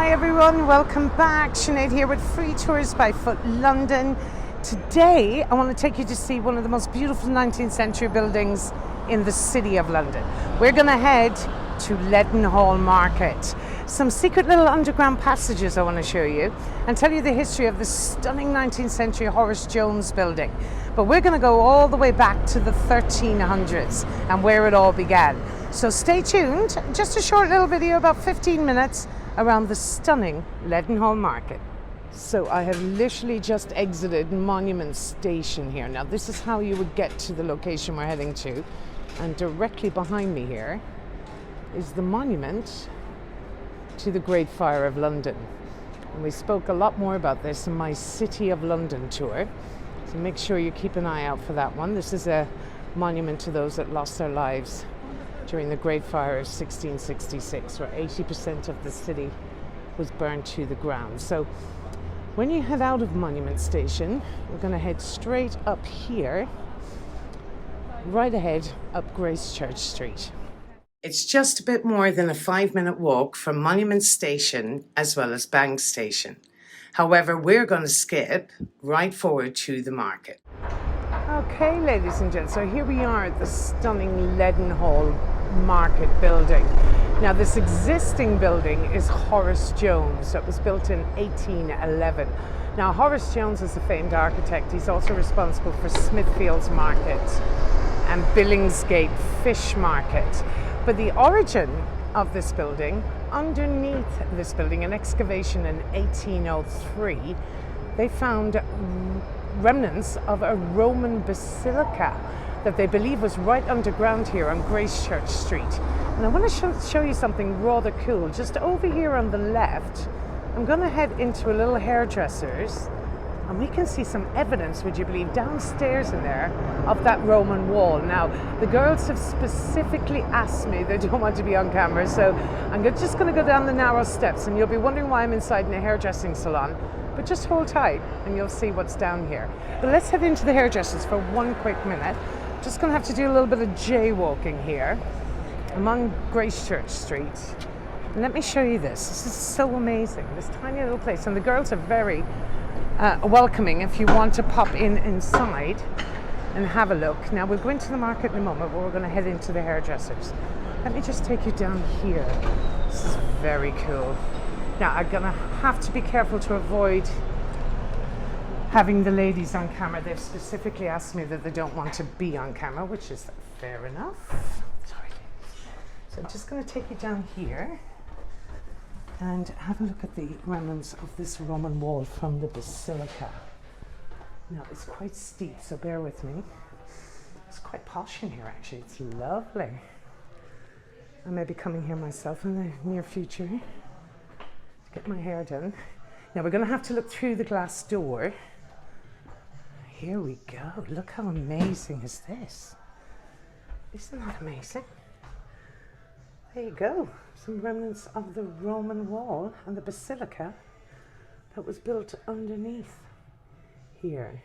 Hi everyone, welcome back. Sinead here with Free Tours by Foot London. Today I want to take you to see one of the most beautiful 19th century buildings in the city of London. We're going to head to Leadenhall Market. Some secret little underground passages I want to show you and tell you the history of this stunning 19th century Horace Jones building. But we're going to go all the way back to the 1300s and where it all began. So stay tuned, just a short little video, about 15 minutes, around the stunning Leadenhall Market. So I have literally just exited Monument Station here. Now this is how you would get to the location we're heading to. And directly behind me here is the monument to the Great Fire of London. And we spoke a lot more about this in my City of London tour. So make sure you keep an eye out for that one. This is a monument to those that lost their lives during the Great Fire of 1666, where 80% of the city was burned to the ground. So when you head out of Monument Station, we're going to head straight up here, right ahead up Gracechurch Street. It's just a bit more than a 5-minute walk from Monument Station as well as Bank Station. However, we're going to skip right forward to the market. Okay, ladies and gents, so here we are at the stunning Leadenhall Market building. Now this existing building is Horace Jones. It was built in 1811. Now Horace Jones is a famed architect. He's also responsible for Smithfield's Market and Billingsgate Fish Market. But the origin of this building, underneath this building, an excavation in 1803, they found remnants of a Roman basilica that they believe was right underground here on Gracechurch Street. And I want to show you something rather cool. Just over here on the left, I'm going to head into a little hairdresser's and we can see some evidence, would you believe, downstairs in there of that Roman wall. Now, the girls have specifically asked me, they don't want to be on camera, so I'm just going to go down the narrow steps and you'll be wondering why I'm inside in a hairdressing salon. But just hold tight and you'll see what's down here. But let's head into the hairdressers for one quick minute. Just going to have to do a little bit of jaywalking here among Gracechurch Street. And let me show you this. This is so amazing, this tiny little place. And the girls are very welcoming if you want to pop inside and have a look. Now we'll go into the market in a moment, but we're going to head into the hairdressers. Let me just take you down here. This is very cool. Now I'm going to have to be careful to avoid having the ladies on camera. They've specifically asked me that they don't want to be on camera, which is fair enough. Sorry. So I'm just going to take you down here and have a look at the remnants of this Roman wall from the basilica. Now it's quite steep, so bear with me. It's quite posh in here actually, it's lovely. I may be coming here myself in the near future to get my hair done. Now we're going to have to look through the glass door. Here we go, look how amazing is this. Isn't that amazing? There you go, some remnants of the Roman wall and the basilica that was built underneath here.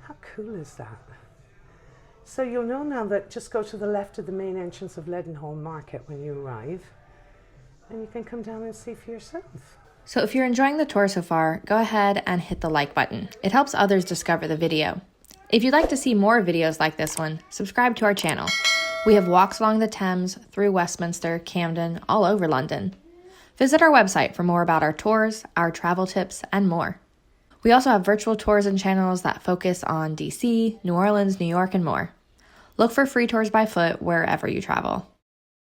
How cool is that? So you'll know now that just go to the left of the main entrance of Leadenhall Market when you arrive, and you can come down and see for yourself. So if you're enjoying the tour so far, go ahead and hit the like button. It helps others discover the video. If you'd like to see more videos like this one, subscribe to our channel. We have walks along the Thames, through Westminster, Camden, all over London. Visit our website for more about our tours, our travel tips, and more. We also have virtual tours and channels that focus on DC, New Orleans, New York, and more. Look for Free Tours by Foot wherever you travel.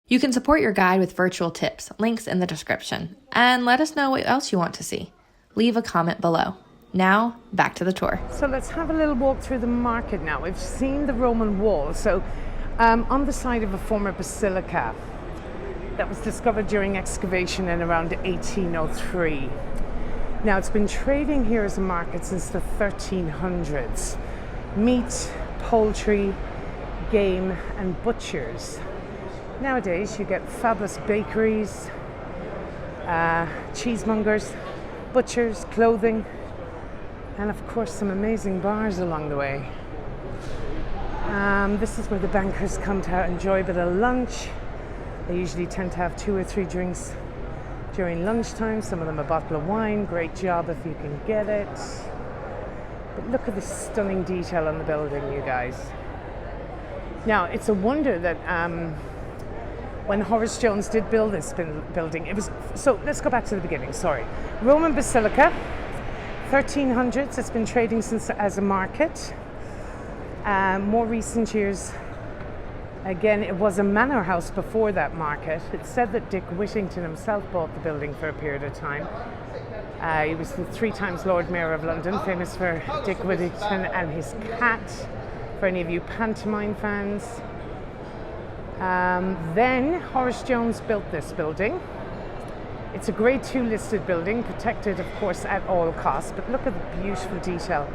You can support your guide with virtual tips, links in the description, and let us know what else you want to see. Leave a comment below. Now, back to the tour. So let's have a little walk through the market now. We've seen the Roman wall. So on the side of a former basilica that was discovered during excavation in around 1803. Now it's been trading here as a market since the 1300s. Meat, poultry, game and butchers. Nowadays you get fabulous bakeries, cheesemongers, butchers, clothing, and of course some amazing bars along the way. This is where the bankers come to enjoy a bit of lunch. They usually tend to have 2 or 3 drinks during lunchtime. Some of them a bottle of wine. Great job if you can get it. But look at the stunning detail on the building, you guys. Now, it's a wonder that when Horace Jones did build this building, it was... So let's go back to the beginning, sorry. Roman basilica, 1300s. It's been trading since as a market. More recent years, again, it was a manor house before that market. It's said that Dick Whittington himself bought the building for a period of time. He was the 3 times Lord Mayor of London, famous for Dick Whittington and his cat, for any of you pantomime fans. Then Horace Jones built this building. It's a Grade 2 listed building, protected, of course, at all costs. But look at the beautiful detail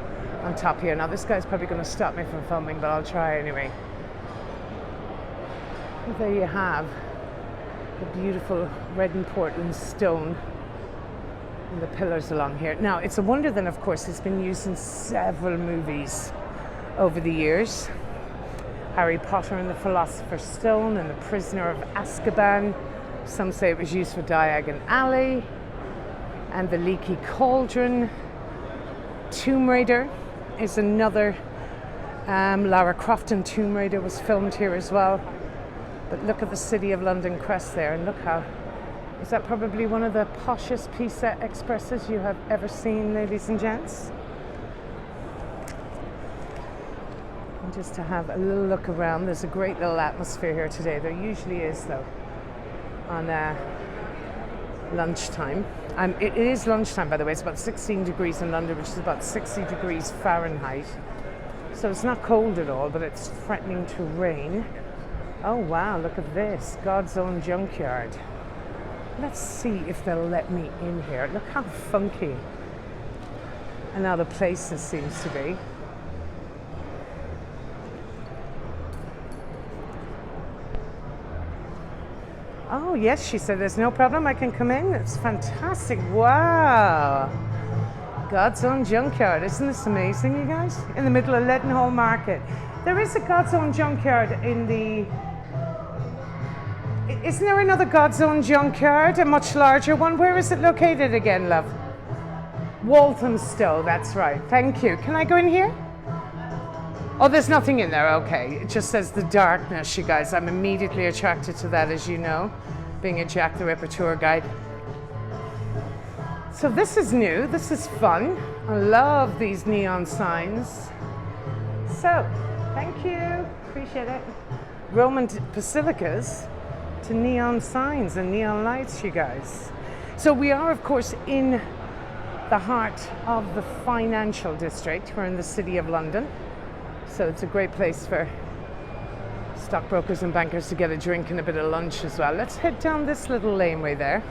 on top here. Now, this guy's probably going to stop me from filming, but I'll try anyway. And there you have the beautiful red and Portland stone and the pillars along here. Now, it's a wonder then, of course, it's been used in several movies over the years. Harry Potter and the Philosopher's Stone and The Prisoner of Azkaban. Some say it was used for Diagon Alley and The Leaky Cauldron. Tomb Raider is another. Lara Croft and Tomb Raider was filmed here as well. But look at the City of London crest there, and look how... Is that probably one of the poshest Pizza Expresses you have ever seen, ladies and gents? And just to have a little look around, there's a great little atmosphere here today. There usually is, though, on lunchtime. It is lunchtime, by the way. It's about 16 degrees in London, which is about 60 degrees Fahrenheit. So it's not cold at all, but it's threatening to rain. Oh wow, look at this, God's own junkyard. Let's see if they'll let me in here. Look how funky and out of place this seems to be. Oh yes, she said there's no problem, I can come in. It's fantastic, wow. God's own junkyard, isn't this amazing, you guys? In the middle of Leadenhall Market. There is a God's own junkyard in the... Isn't there another God's own junkyard, a much larger one? Where is it located again, love? Walthamstow, that's right. Thank you. Can I go in here? Oh, there's nothing in there. Okay. It just says the darkness, you guys. I'm immediately attracted to that, as you know, being a Jack the Ripper tour guide. So this is new. This is fun. I love these neon signs. So, thank you. Appreciate it. Roman basilicas to neon signs and neon lights, you guys. So we are, of course, in the heart of the financial district. We're in the City of London. So it's a great place for stockbrokers and bankers to get a drink and a bit of lunch as well. Let's head down this little laneway there.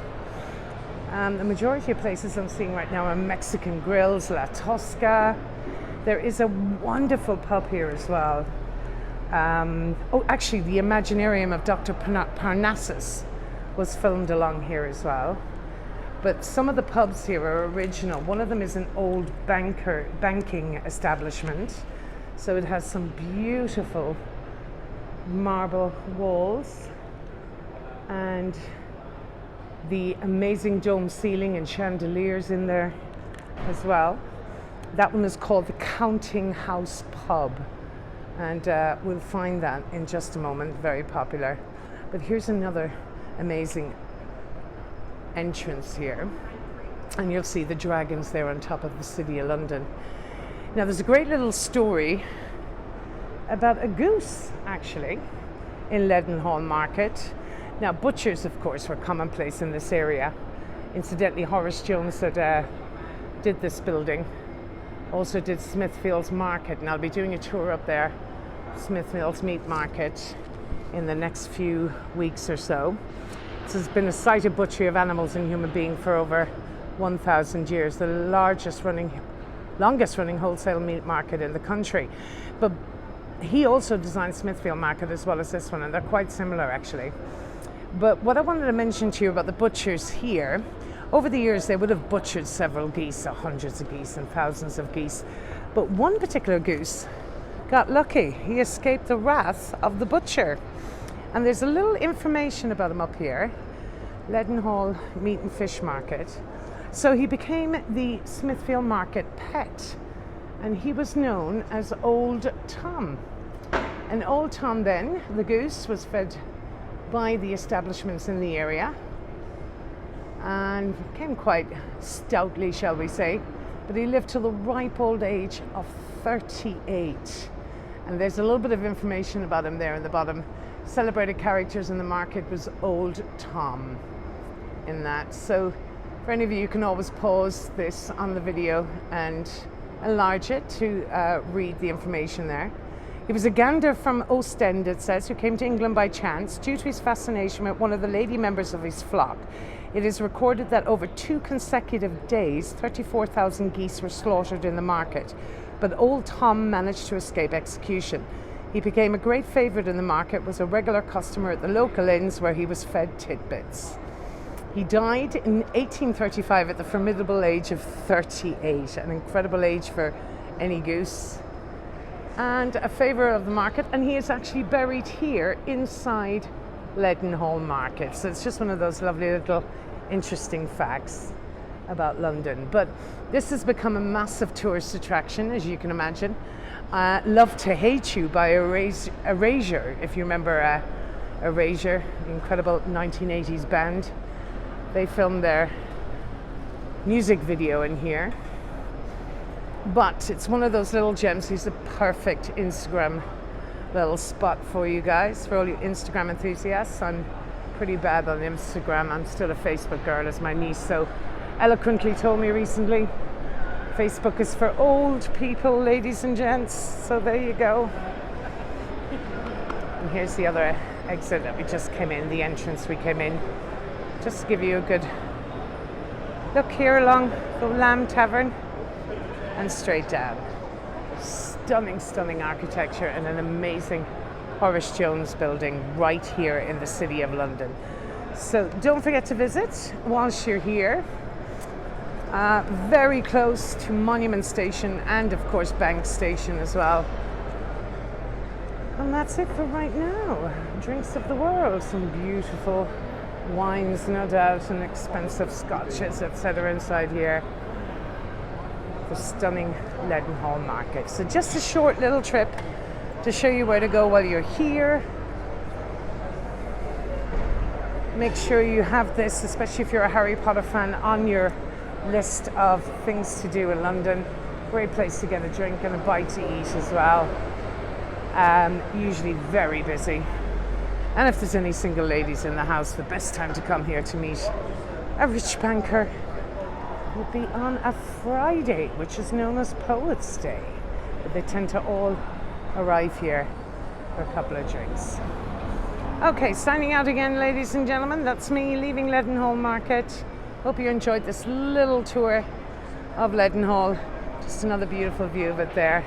The majority of places I'm seeing right now are Mexican grills, La Tosca. There is a wonderful pub here as well. Oh, actually, the Imaginarium of Dr. Parnassus was filmed along here as well. But some of the pubs here are original. One of them is an old banking establishment. So it has some beautiful marble walls and the amazing dome ceiling and chandeliers in there as well. That one is called the Counting House Pub. And we'll find that in just a moment, very popular. But here's another amazing entrance here. And you'll see the dragons there on top of the City of London. Now there's a great little story about a goose, actually, in Leadenhall Market. Now butchers, of course, were commonplace in this area. Incidentally, Horace Jones that did this building also did Smithfield's Market, and I'll be doing a tour up there, Smithfield's Meat Market, in the next few weeks or so. This has been a site of butchery of animals and human beings for over 1,000 years, the longest running wholesale meat market in the country. But he also designed Smithfield Market as well as this one, and they're quite similar actually. But what I wanted to mention to you about the butchers here, over the years they would have butchered several geese, hundreds of geese and thousands of geese. But one particular goose got lucky. He escaped the wrath of the butcher. And there's a little information about him up here. Leadenhall Meat and Fish Market. So he became the Smithfield Market pet, and he was known as Old Tom. And Old Tom then, the goose, was fed by the establishments in the area and became quite stoutly, shall we say, but he lived till the ripe old age of 38. And there's a little bit of information about him there in the bottom. Celebrated characters in the market was Old Tom in that. So for any of you, you can always pause this on the video and enlarge it to read the information there. He was a gander from Ostend, it says, who came to England by chance due to his fascination with one of the lady members of his flock. It is recorded that over 2 consecutive days, 34,000 geese were slaughtered in the market, but Old Tom managed to escape execution. He became a great favourite in the market, was a regular customer at the local inns where he was fed tidbits. He died in 1835 at the formidable age of 38, an incredible age for any goose, and a favourite of the market, and he is actually buried here inside Leadenhall Market. So it's just one of those lovely little interesting facts about London. But this has become a massive tourist attraction, as you can imagine. Love to Hate You by Erasure, if you remember Erasure, the incredible 1980s band. They filmed their music video in here. But it's one of those little gems. He's a perfect Instagram little spot for you guys, for all you Instagram enthusiasts. I'm pretty bad on Instagram. I'm still a Facebook girl, as my niece so eloquently told me recently. Facebook is for old people, ladies and gents. So there you go. And here's the other exit that we just came in, the entrance we came in. Just to give you a good look here along the Lamb Tavern and straight down. Stunning, stunning architecture and an amazing Horace Jones building right here in the City of London. So don't forget to visit whilst you're here. Very close to Monument Station and of course Bank Station as well. And that's it for right now. Drinks of the world, some beautiful wines, no doubt, and expensive scotches, etc. inside here. The stunning Leadenhall Market. So just a short little trip to show you where to go while you're here. Make sure you have this, especially if you're a Harry Potter fan, on your list of things to do in London. Great place to get a drink and a bite to eat as well. Usually very busy. And if there's any single ladies in the house, the best time to come here to meet a rich banker would be on a Friday, which is known as Poets' Day. But they tend to all arrive here for a couple of drinks. Okay, signing out again, ladies and gentlemen. That's me leaving Leadenhall Market. Hope you enjoyed this little tour of Leadenhall. Just another beautiful view of it there.